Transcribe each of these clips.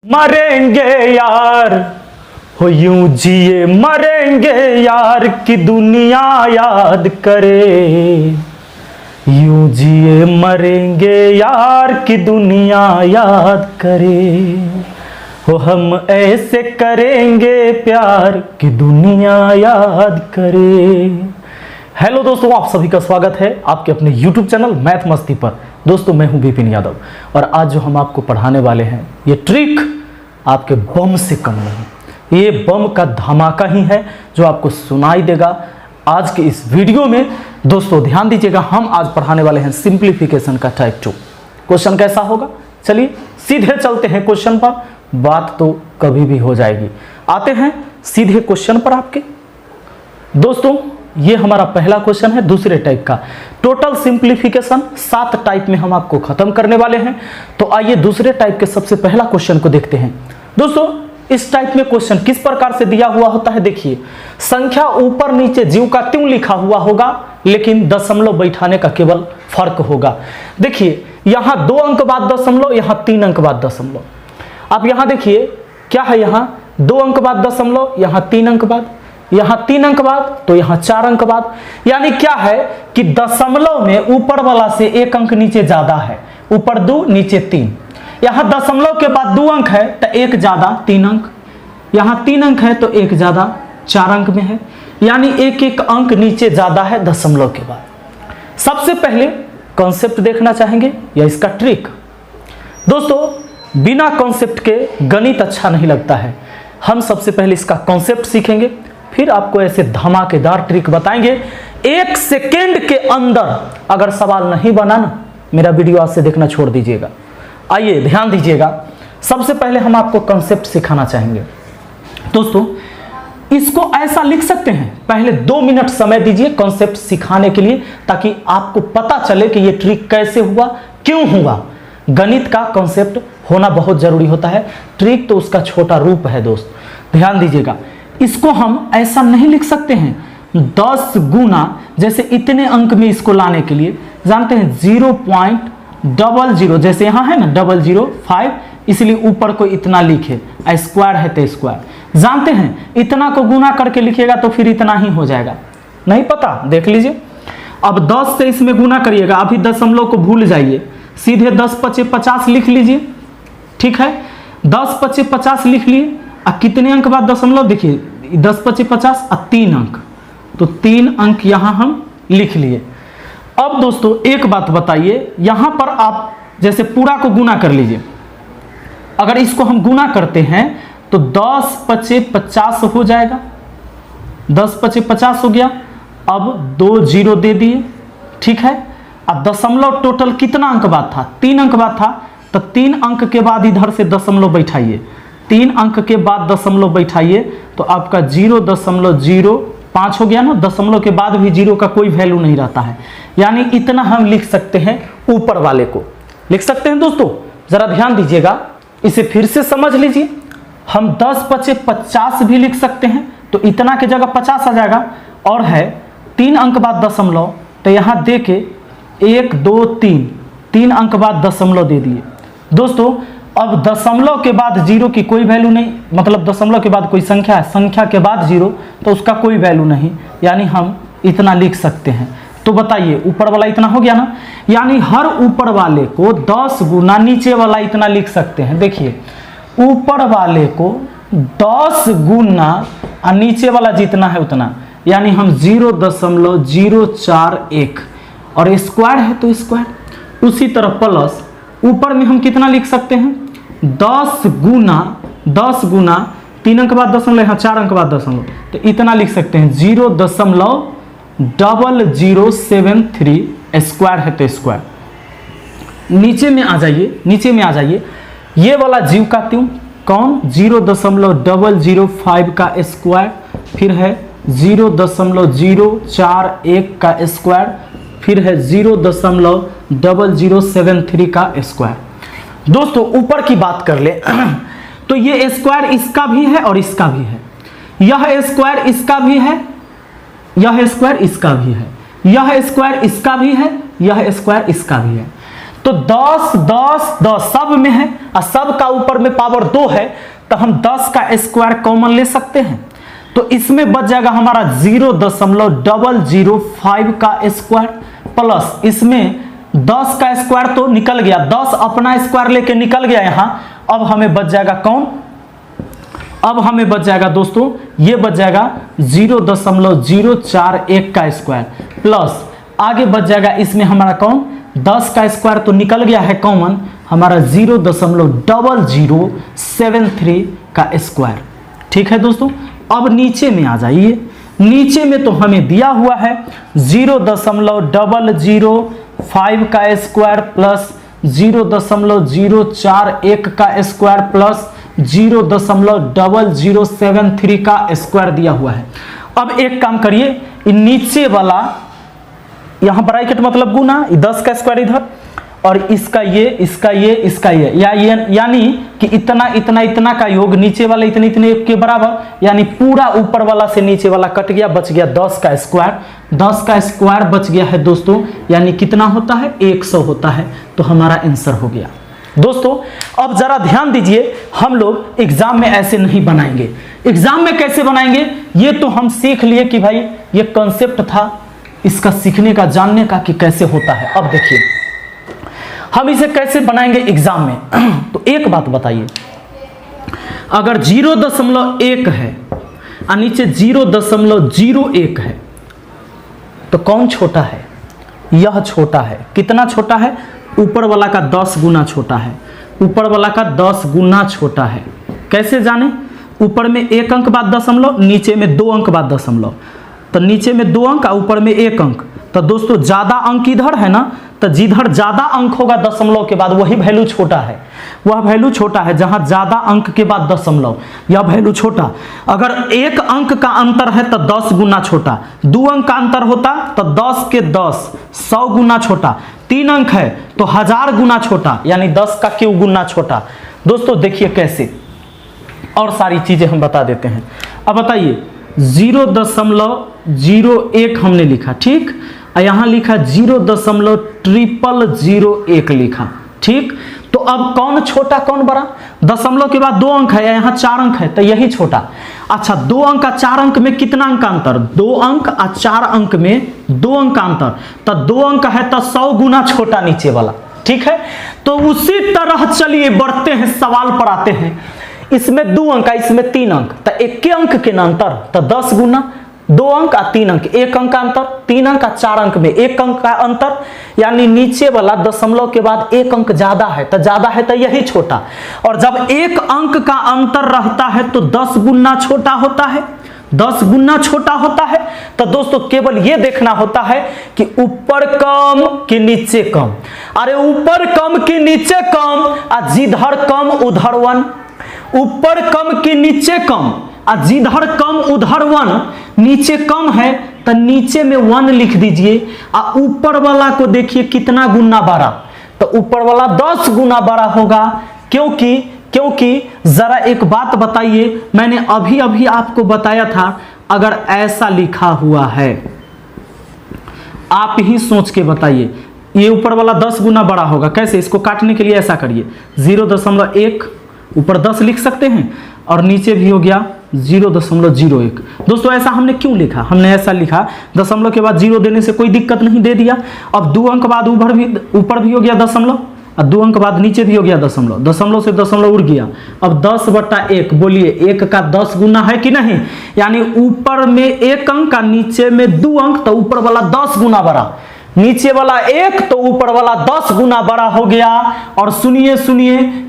मरेंगे यार हो यूं जिए मरेंगे यार कि दुनिया याद करे। यूं जिए मरेंगे यार कि दुनिया याद करे। हो हम ऐसे करेंगे प्यार कि दुनिया याद करे। हेलो दोस्तों, आप सभी का स्वागत है आपके अपने YouTube चैनल मैथ मस्ती पर। दोस्तों मैं हूं विपिन यादव और आज जो हम आपको पढ़ाने वाले हैं ये ट्रिक आपके बम से कम नहीं, ये बम का धमाका ही है जो आपको सुनाई देगा आज के इस वीडियो में। दोस्तों ध्यान दीजिएगा, हम आज पढ़ाने वाले हैं सिंप्लीफिकेशन का टाइप 2। क्वेश्चन कैसा होगा, चलिए सीधे चलते हैं क्वेश्चन पर, बात तो कभी भी हो जाएगी। आते हैं सीधे क्वेश्चन पर आपके। दोस्तों ये हमारा पहला क्वेश्चन है दूसरे टाइप का। टोटल सिंप्लीफिकेशन 7 टाइप में हम आपको खत्म करने वाले हैं। तो आइए दूसरे टाइप के सबसे पहला क्वेश्चन को देखते हैं। दोस्तों इस टाइप में क्वेश्चन किस प्रकार से दिया हुआ होता है, देखिए संख्या ऊपर नीचे ज्यों का त्यों लिखा हुआ होगा, लेकिन दशमलव बैठाने का केवल फर्क होगा। देखिए यहां 2 अंक बाद दशमलव, यहां 3 अंक बाद दशमलव। आप यहां देखिए क्या है, यहां 2 अंक बाद दशमलव, यहां 3 अंक बाद, यहां 3 अंक बाद, तो यहां 4 अंक बाद। यानी क्या है कि दशमलव में ऊपर वाला से 1 अंक नीचे ज्यादा है, ऊपर 2 नीचे 3। यहां दशमलव के बाद 2 अंक है तो 1 ज्यादा 3 अंक, यहां 3 अंक है तो 1 ज्यादा 4 अंक में है, यानी 1 अंक नीचे ज्यादा है दशमलव के बाद। सबसे पहले कॉन्सेप्ट देखना चाहेंगे या इसका ट्रिक। दोस्तों बिना कॉन्सेप्ट के गणित अच्छा नहीं लगता है। हम सबसे पहले इसका कॉन्सेप्ट सीखेंगे, फिर आपको ऐसे धमाकेदार ट्रिक बताएंगे। 1 सेकेंड के अंदर अगर सवाल नहीं बना ना, मेरा वीडियो आज से देखना छोड़ दीजिएगा। आइए ध्यान दीजिएगा, सबसे पहले हम आपको कॉन्सेप्ट सिखाना चाहेंगे। दोस्तों इसको ऐसा लिख सकते हैं, पहले 2 मिनट समय दीजिए कॉन्सेप्ट सिखाने के लिए, ताकि आपको पता चले कि ये ट्रिक कैसे हुआ, क्यों हुआ। गणित का कॉन्सेप्ट होना बहुत जरूरी होता है, ट्रिक तो उसका छोटा रूप है। दोस्त ध्यान दीजिएगा, इसको हम ऐसा नहीं लिख सकते हैं 10 गुना, जैसे इतने अंक में इसको लाने के लिए जानते हैं 0.00, जैसे यहाँ है ना 005, इसलिए ऊपर को इतना लिखे, स्क्वायर है तो स्क्वायर। जानते हैं इतना को गुना करके लिखिएगा तो फिर इतना ही हो जाएगा, नहीं पता देख लीजिए। अब 10 से इसमें गुना करिएगा, अभी दशमलव को भूल जाइए, सीधे 10 × 5 = 50 लिख लीजिए। ठीक है, 10 × 5 = 50 लिख लिए। कितने अंक बाद दशमलव, देखिए 10 × 5 = 50 और 3 अंक, तो 3 अंक यहां हम लिख लिए। अब दोस्तों एक बात बताइए, यहां पर आप जैसे पूरा को गुना कर लीजिए। अगर इसको हम गुना करते हैं तो 10 × 5 = 50 हो जाएगा, 10 × 5 = 50 हो गया। अब 2 0 दे दिए, ठीक है। अब दशमलव टोटल कितना अंक बाद था, 3 अंक बाद था, तो 3 अंक के बाद इधर से दशमलव बैठाइए, 3 अंक के बाद दशमलव बैठाइए, तो आपका 0.05 हो गया ना। दशमलव के बाद भी 0 का कोई वैल्यू नहीं रहता है, यानी इतना हम लिख सकते हैं, ऊपर वाले को लिख सकते हैं। दोस्तों जरा ध्यान दीजिएगा, इसे फिर से समझ लीजिए। हम 10 × 5 = 50 भी लिख सकते हैं, तो इतना के जगह 50 आ जाएगा। और है 3 अंक बाद दशमलव, तो यहां दे के 1 2 3 अंक बाद दशमलव दे दिए। दोस्तों अब दशमलव के बाद 0 की कोई वैल्यू नहीं, मतलब दशमलव के बाद कोई संख्या है, संख्या के बाद 0, तो उसका कोई वैल्यू नहीं, यानी हम इतना लिख सकते हैं। तो बताइए ऊपर वाला इतना हो गया ना, यानी हर ऊपर वाले को 10 गुना नीचे वाला इतना लिख सकते हैं। देखिए ऊपर वाले को 10 गुना और नीचे वाला जितना है उतना, यानी हम 0.041, और स्क्वायर है तो स्क्वायर। उसी तरह प्लस ऊपर में हम कितना लिख सकते हैं, 10 गुना 3 अंक बाद दशमलव, यहाँ 4 अंक बाद दशमलव, तो इतना लिख सकते हैं 0.0073, स्क्वायर है तो स्क्वायर। नीचे में आ जाइए, नीचे में आ जाइए, ये वाला जीव का त्यों कौन, 0.005 का स्क्वायर, फिर है 0.041 का स्क्वायर, फिर है 0.0073 का स्क्वायर। दोस्तों ऊपर की बात कर ले तो ये स्क्वायर इसका भी है और इसका भी है, यह स्क्वायर इसका भी है, यह स्क्वायर इसका भी है, यह स्क्वायर इसका भी है, यह स्क्वायर इसका भी है। तो 10 10 10 सब में है और सब का ऊपर में पावर 2 है, तो हम 10 का स्क्वायर कॉमन ले सकते हैं। तो इसमें बच जाएगा हमारा 0.005 का स्क्वायर, प्लस इसमें 10 का स्क्वायर तो निकल गया, 10 अपना स्क्वायर लेके निकल गया यहां। अब हमें बच जाएगा कौन, अब हमें बच जाएगा दोस्तों, ये बच जाएगा 0.041 का स्क्वायर, प्लस आगे बच जाएगा इसमें हमारा कौन, 10 का स्क्वायर तो निकल गया है कॉमन, हमारा 0.0073 का स्क्वायर। ठीक है दोस्तों, अब नीचे में आ जाइए। नीचे में तो हमें दिया हुआ है 0.005 का स्क्वायर प्लस 0.041 का स्क्वायर प्लस 0.0073 का स्क्वायर दिया हुआ है। अब एक काम करिए, नीचे वाला यहां ब्रैकेट मतलब गुना, 10 का स्क्वायर इधर और इसका ये इसका ये इसका ये, यानी कि इतना इतना इतना का योग नीचे वाला इतने इतने के बराबर, यानी पूरा ऊपर वाला से नीचे वाला कट गया, बच गया 10 का स्क्वायर। 10 का स्क्वायर बच गया है दोस्तों, यानी कितना होता है, 100 होता है। तो हमारा आंसर हो गया। दोस्तों अब जरा ध्यान दीजिए, हम लोग एग्जाम में ऐसे नहीं बनाएंगे। एग्जाम में कैसे बनाएंगे, ये तो हम सीख लिए कि भाई ये कॉन्सेप्ट था इसका सीखने का, जानने का कि कैसे होता है। अब देखिए हम इसे कैसे बनाएंगे एग्जाम में। तो एक बात बताइए, अगर 0.1 है और नीचे 0.01 है तो कौन छोटा है, यह छोटा है। कितना छोटा है, ऊपर वाला का 10 गुना छोटा है, ऊपर वाला का 10 गुना छोटा है। कैसे जाने, ऊपर में 1 अंक बाद दशमलव, नीचे में 2 अंक बाद दशमलव, तो नीचे में 2 अंक और ऊपर में 1 अंक। तो दोस्तों ज्यादा अंक इधर है ना, तो जिधर ज्यादा अंक होगा दशमलव के बाद वही वैल्यू छोटा है, वह वैल्यू छोटा है जहां ज्यादा अंक के बाद दशमलव, यह वैल्यू छोटा। अगर 1 अंक का अंतर है तो 10 गुना छोटा, 2 अंक का अंतर होता तो 10 के 10 100 गुना छोटा, 3 अंक है तो 1000 गुना छोटा, यानी 10 का क्यों गुना छोटा। दोस्तों देखिए कैसे, और सारी चीजें हम बता देते हैं। अब बताइए 0.01 हमने लिखा, ठीक, और यहां लिखा 0.0001 लिखा, ठीक। तो अब कौन छोटा कौन बड़ा, दशमलव के बाद 2 अंक है, यहाँ 4 अंक है, तो यही छोटा। अच्छा 2 अंक और 4 अंक में कितना अंक का अंतर, 2 अंक और 4 अंक में 2 अंक का अंतर, तो 2 अंक है तो 100 गुना छोटा नीचे वाला, ठीक है। तो उसी तरह चलिए बढ़ते हैं, सवाल पर आते हैं। इसमें 2 अंक इसमें 3 अंक, तो 1 अंक के अंतर तो 10 गुना, 2 अंक और 3 अंक, 1 अंक का अंतर, 3 अंक और 4 अंक में 1 अंक का अंतर, यानी नीचे वाला दशमलव के बाद 1 अंक ज्यादा है तो यही छोटा। और जब 1 अंक का अंतर रहता है तो 10 गुना छोटा होता है, 10 गुना छोटा होता है। तो दोस्तों केवल यह देखना होता है कि ऊपर कम कि नीचे कम। अरे ऊपर कम कि नीचे कम, और जिधर कम उधर 1, ऊपर कम कि नीचे कम, और जिधर कम उधर 1, नीचे कम है तो नीचे में 1 लिख दीजिए, और ऊपर वाला को देखिए कितना गुना बड़ा, तो ऊपर वाला 10 गुना बड़ा होगा। क्योंकि जरा एक बात बताइए, मैंने अभी अभी आपको बताया था, अगर ऐसा लिखा हुआ है, आप ही सोच के बताइए, ये ऊपर वाला 10 गुना बड़ा होगा। कैसे, इसको काटने के लिए ऐसा करिए, 0.1 ऊपर 10 लिख सकते हैं और नीचे भी हो गया 0.01। दोस्तों ऐसा हमने क्यों लिखा, हमने ऐसा लिखा, दशमलव के बाद 0 देने से कोई दिक्कत नहीं, दे दिया। अब 2 अंक बाद ऊपर भी हो गया दशमलव, और 2 अंक बाद नीचे भी हो गया दशमलव, दशमलव से दशमलव उड़ गया। अब 10/1, बोलिए 1 का 10 गुना है कि नहीं, यानी ऊपर में 1 अंक का नीचे में 2 अंक, तो ऊपर वाला 10 गुना बड़ा, नीचे वाला 1 तो ऊपर वाला 10 गुना बड़ा हो गया। और सुनिए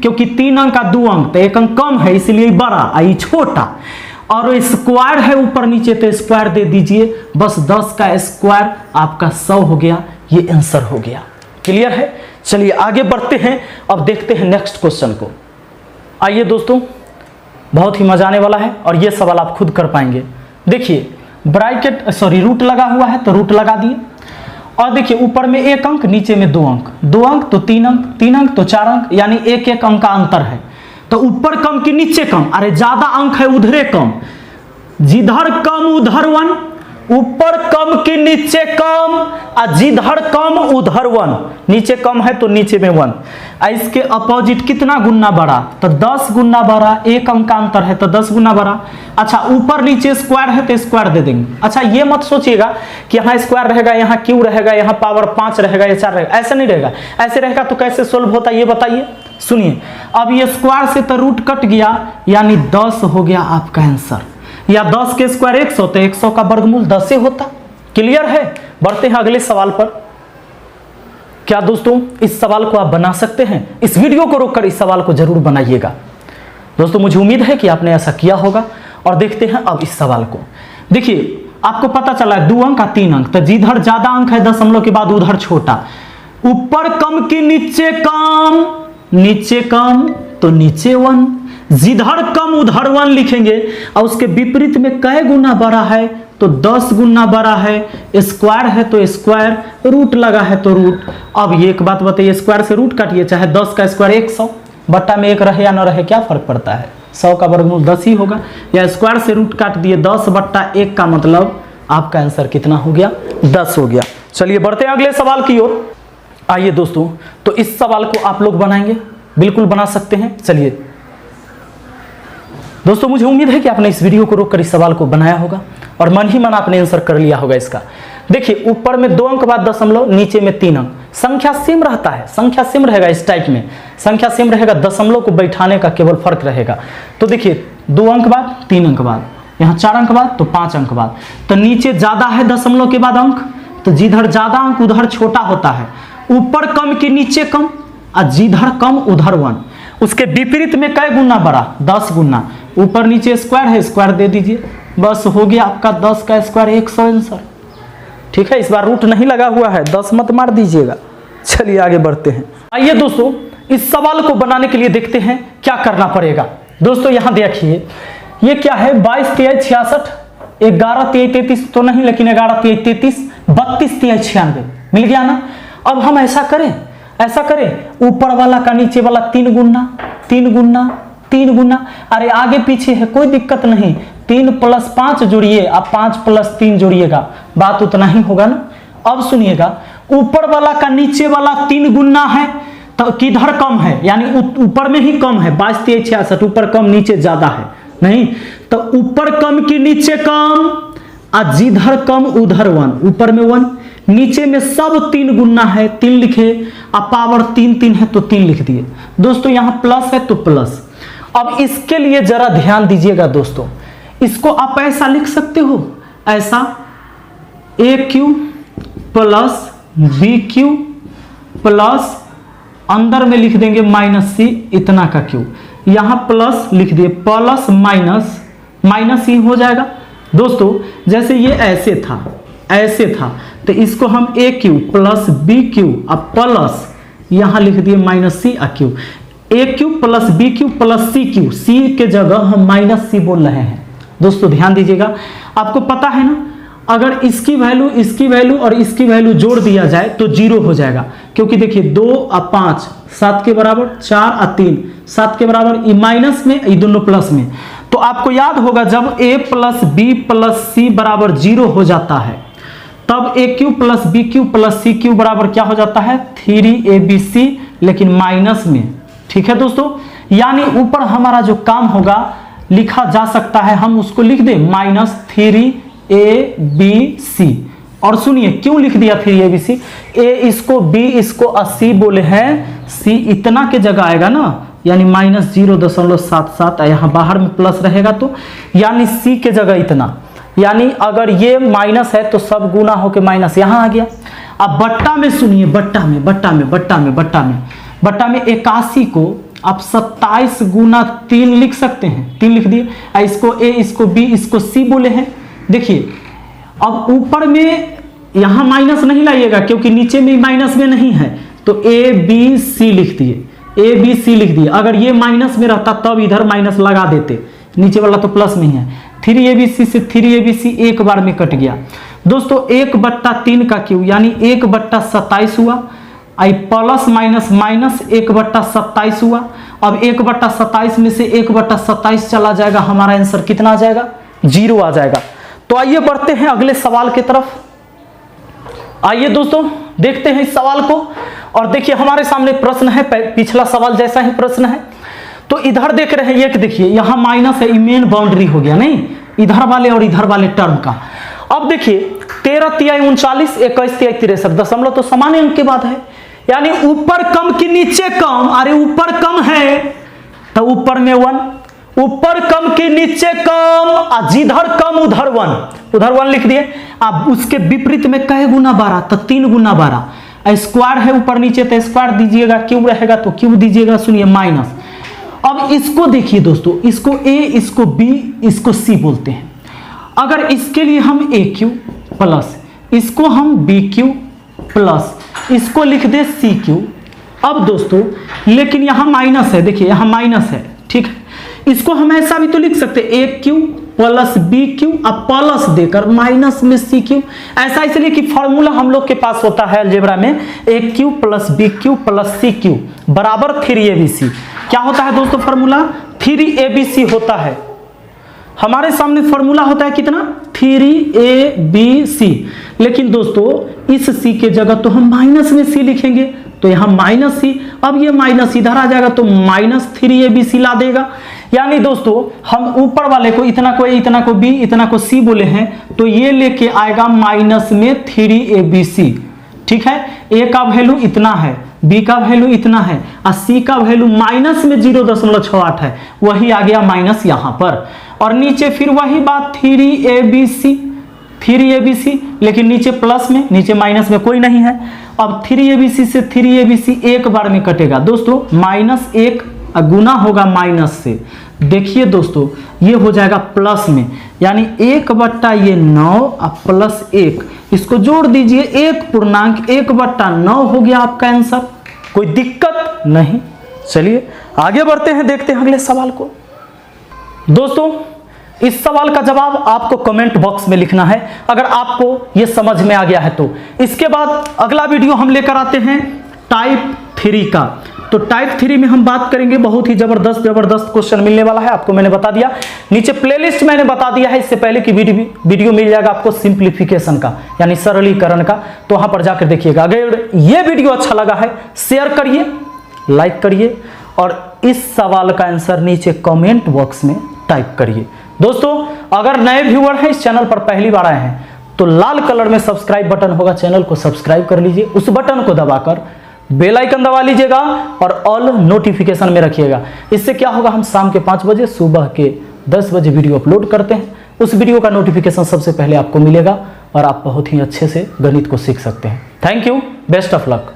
क्योंकि 3 अंक का 2 अंक, तो 1 अंक कम है इसलिए बड़ा, आई छोटा, और स्क्वायर है ऊपर नीचे तो स्क्वायर दे दीजिए, बस 10 का स्क्वायर आपका 100 हो गया, ये आंसर हो गया। क्लियर है, चलिए आगे बढ़ते हैं। अब देखते हैं नेक्स्ट क्वेश्चन को। आइए दोस्तों, बहुत ही मजा आने वाला है और ये सवाल आप खुद कर पाएंगे। देखिए रूट लगा हुआ है तो रूट लगा दिए, और देखिए ऊपर में 1 अंक, नीचे में 2 अंक, 2 अंक तो 3 अंक, 3 अंक तो 4 अंक, यानी 1 अंक का अंतर है। तो ऊपर कम कि नीचे कम, अरे ज्यादा अंक है उधरे कम, जिधर कम उधर 1, ऊपर कम कि नीचे कम, जिधर कम उधर 1, नीचे कम है तो नीचे में 1। इसके अपोजिट कितना गुना बड़ा, तो 10 गुना बड़ा, एक अंक का अंतर है तो 10 गुना बड़ा। अच्छा ऊपर नीचे स्क्वायर है तो स्क्वायर दे देंगे। अच्छा ये मत सोचिएगा कि यहाँ स्क्वायर रहेगा, यहाँ क्यू रहेगा, यहाँ पावर 5 रहेगा या 4 रहेगा, ऐसा नहीं रहेगा। ऐसे रहेगा तो कैसे सोल्व होता है ये बताइए। सुनिए, अब ये स्क्वायर से तो रूट कट गया, यानी 10 हो गया आपका आंसर, या 10 के स्क्वायर 100, तो 100 का वर्गमूल 10 से होता। क्लियर है। बढ़ते हैं अगले सवाल पर। क्या दोस्तों इस सवाल को आप बना सकते हैं? इस वीडियो को रोककर इस सवाल को जरूर बनाइएगा। दोस्तों मुझे उम्मीद है कि आपने ऐसा किया होगा। और देखते हैं अब इस सवाल को। देखिए आपको पता चला है 2 अंक का 3 अंक, तो जिधर ज्यादा अंक है दशमलव के बाद उधर छोटा। ऊपर कम कि नीचे कम, नीचे कम तो नीचे 1, जिधर कम उधर 1 लिखेंगे। और उसके विपरीत में कै गुना बड़ा है, तो 10 गुना बड़ा है। स्क्वायर है तो स्क्वायर, रूट लगा है तो रूट। अब ये एक बात बताइए, स्क्वायर से रूट काटिए, चाहे 10 का स्क्वायर 100, बट्टा में 1 रहे या न रहे क्या फर्क पड़ता है, 100 का वर्गमूल 10 ही होगा। या स्क्वायर से रूट काट दिए, 10/1 का मतलब आपका आंसर कितना हो गया, 10 हो गया। चलिए बढ़ते हैं अगले सवाल की ओर। आइए दोस्तों, तो इस सवाल को आप लोग बनाएंगे, बिल्कुल बना सकते हैं। चलिए दोस्तों मुझे उम्मीद है कि आपने इस वीडियो को रोककर इस सवाल को बनाया होगा और मन ही मन आपने आंसर कर लिया होगा इसका। देखिए ऊपर में 2 अंक बाद दशमलव, नीचे में 3 अंक। संख्या सेम रहता है, संख्या सेम रहेगा, इस टाइप में संख्या सेम रहेगा, दशमलव को बैठाने का केवल फर्क रहेगा। तो देखिए 2 अंक बाद 3 अंक बाद, यहाँ 4 अंक बाद तो 5 अंक बाद। तो नीचे ज्यादा है दशमलव के बाद अंक, तो जिधर ज्यादा अंक उधर छोटा होता है। ऊपर कम कि नीचे कम, और जिधर कम उधर 1। उसके विपरीत में कै गुना बड़ा, 10 गुना। ऊपर नीचे स्क्वायर है, स्क्वायर दे दीजिए, बस हो गया आपका 10 का स्क्वायर 100 आंसर। ठीक है, इस बार रूट नहीं लगा हुआ है, 10 मत मार दीजिएगा। चलिए आगे बढ़ते हैं। आइए दोस्तों इस सवाल को बनाने के लिए देखते हैं क्या करना पड़ेगा। दोस्तों यहां देखिए ये क्या है, 22 23 66, 11 23 33 तो नहीं, लेकिन 11 23 33, 32 23 96 मिल गया ना। अब हम ऐसा करें, ऊपर वाला का नीचे वाला 3 गुना 3 गुना 3 गुना। अरे आगे पीछे है कोई दिक्कत नहीं, 3 + 5 जोड़िए, आप 5 + 3 जोड़िएगा, बात उतना ही होगा ना। अब सुनिएगा, ऊपर वाला का नीचे वाला 3 गुना है तो किधर कम है, यानी ऊपर में ही कम है। 22 23 66, ऊपर कम नीचे ज्यादा है नहीं, तो ऊपर कम कि नीचे कम, और जिधर कम उधर 1। ऊपर में 1, नीचे में सब 3 गुना है, 3 लिखे, अब पावर 3 3 है तो 3 लिख दिए। दोस्तों यहाँ प्लस है तो प्लस। अब इसके लिए जरा ध्यान दीजिएगा दोस्तों, इसको आप ऐसा लिख सकते हो, ऐसा AQ + BQ प्लस अंदर में लिख देंगे -C इतना का Q, यहां प्लस लिख दिए, प्लस माइनस ही हो जाएगा। दोस्तों जैसे ये ऐसे था तो इसको हम AQ + BQ अब प्लस यहां लिख दिए -C Q, AQ + BQ + CQ, C के जगह हम -C बोल रहे हैं। दोस्तों ध्यान दीजिएगा, आपको पता है ना, अगर इसकी वैल्यू और इसकी वैल्यू जोड़ दिया जाए तो 0 हो जाएगा, क्योंकि देखिए 2 और 5 7 के बराबर, 4 और 3 7 के बराबर, ये माइनस में ये दोनों प्लस में। तो आपको याद होगा जब A + B + C बराबर 0 हो जाता है तब AQ + BQ + CQ बराबर क्या हो जाता है, 3ABC, लेकिन माइनस में। ठीक है दोस्तों, यानी ऊपर हमारा जो काम होगा लिखा जा सकता है, हम उसको लिख दें -3ABC। और सुनिए क्यों लिख दिया 3ABC, A इसको B इसको 80 बोले हैं, C इतना के जगह आएगा ना, यानी -0.77, यहाँ बाहर में प्लस रहेगा तो, यानी C के जगह इतना, यानी अगर ये माइनस है तो सब गुना होके माइनस यहाँ आ गया। अब बट्टा में सुनिए, बट्टा में 81 को आप 27 गुना 3 लिख सकते हैं, 3 लिख दिए। इसको A इसको B इसको C बोले हैं। देखिए अब ऊपर में यहां माइनस नहीं लाइएगा क्योंकि नीचे में माइनस में नहीं है, तो ABC लिख दिए, ABC लिख दिए। अगर ये माइनस में रहता तब इधर माइनस लगा देते, नीचे वाला तो प्लस में ही है। 3ABC से 3ABC एक बार में कट गया। दोस्तों 1/3 का Q यानी 1/27 हुआ, आई प्लस माइनस 1/27 हुआ। अब 1/27 में से 1/27 चला जाएगा, हमारा आंसर कितना आ जाएगा, 0 आ जाएगा। तो आइए बढ़ते हैं अगले सवाल की तरफ। आइए दोस्तों देखते हैं इस सवाल को। और देखिए हमारे सामने प्रश्न है, पिछला सवाल जैसा ही प्रश्न है। तो इधर देख रहे हैं, एक देखिए यहां माइनस है, मेन बाउंड्री हो गया नहीं, इधर वाले और इधर वाले टर्म का। अब देखिए 13 तिहाई 39, 21 तिहाई 63 दशमलव तो समान अंक के बाद है, यानी ऊपर कम कि नीचे कम। अरे ऊपर कम है तो ऊपर में 1, ऊपर कम कि नीचे कम, जिधर कम उधर 1, उधर 1 लिख दिए। अब उसके विपरीत में कहे गुना 12, तो 3 गुना 12। स्क्वायर है ऊपर नीचे तो स्क्वायर दीजिएगा, क्यूब रहेगा तो क्यूब दीजिएगा। सुनिए माइनस। अब इसको देखिए दोस्तों, इसको ए, इसको बी, इसको सी बोलते हैं। अगर इसके लिए हम ए क्यू प्लस, इसको हम बी क्यू प्लस, इसको लिख दे सी क्यू। अब दोस्तों लेकिन यहां माइनस है, देखिए यहां माइनस है, ठीक है। इसको हम ऐसा भी तो लिख सकते हैं, ए क्यू प्लस बी क्यू, अब प्लस देकर माइनस में सी क्यू। ऐसा इसलिए कि फॉर्मूला हम लोग के पास होता है अलजेब्रा में, a cube plus b cube plus c cube बराबर 3abc। क्या होता है दोस्तों फॉर्मूला? 3abc होता है। हमारे सामने फॉर्मूला होता है कितना? 3abc। लेकिन दोस्तों इस c के जगह तो हम माइनस में c लिखेंगे, तो यहां माइनस c। अब ये माइनस इधर आ जाएगा तो माइनस 3abc ला देगा। यानी दोस्तों हम ऊपर वाले को इतना को a, इतना को b, इतना को c बोले हैं, तो ये लेके आएगा माइनस में 3abc। ठीक है, a का वैल्यू इतना है, b का वैल्यू इतना है और c का वैल्यू माइनस में 0.68 है, वही आ गया माइनस यहां पर। और नीचे फिर वही बात 3abc, लेकिन नीचे प्लस में, नीचे माइनस में कोई नहीं है। अब 3abc से 3abc एक बार में कटेगा दोस्तों, माइनस 1 गुना होगा माइनस से। देखिए दोस्तों ये हो जाएगा प्लस में, यानी 1/9 और प्लस 1, इसको जोड़ दीजिए, 1.1/9 हो गया आपका आंसर। कोई दिक्कत नहीं। चलिए आगे बढ़ते हैं, देखते हैं अगले सवाल को। दोस्तों इस सवाल का जवाब आपको कमेंट बॉक्स में लिखना है अगर आपको ये समझ में आ गया है तो। इसके बाद अगला वीडियो हम लेकर आते हैं टाइप 3 का। तो टाइप 3 में हम बात करेंगे, बहुत ही जबरदस्त क्वेश्चन मिलने वाला है, आपको मैंने बता दिया। नीचे प्लेलिस्ट मैंने बता दिया है, इससे पहले की वीडियो मिल जाएगा आपको सिंप्लीफिकेशन का, यानी सरलीकरण का, तो वहां पर जाकर देखिएगा। अगर ये वीडियो अच्छा लगा है शेयर करिए, लाइक करिए और इस सवाल का आंसर नीचे कमेंट बॉक्स में टाइप करिए। दोस्तों अगर नए व्यूअर हैं, इस चैनल पर पहली बार आए हैं, तो लाल कलर में सब्सक्राइब बटन होगा, चैनल को सब्सक्राइब कर लीजिए, उस बटन को दबाकर बेल आइकन दबा लीजिएगा और ऑल नोटिफिकेशन में रखिएगा। इससे क्या होगा, हम शाम के 5 बजे, सुबह के 10 बजे वीडियो अपलोड करते हैं, उस वीडियो का नोटिफिकेशन सबसे पहले आपको मिलेगा और आप बहुत ही अच्छे से गणित को सीख सकते हैं। Thank you, best of luck.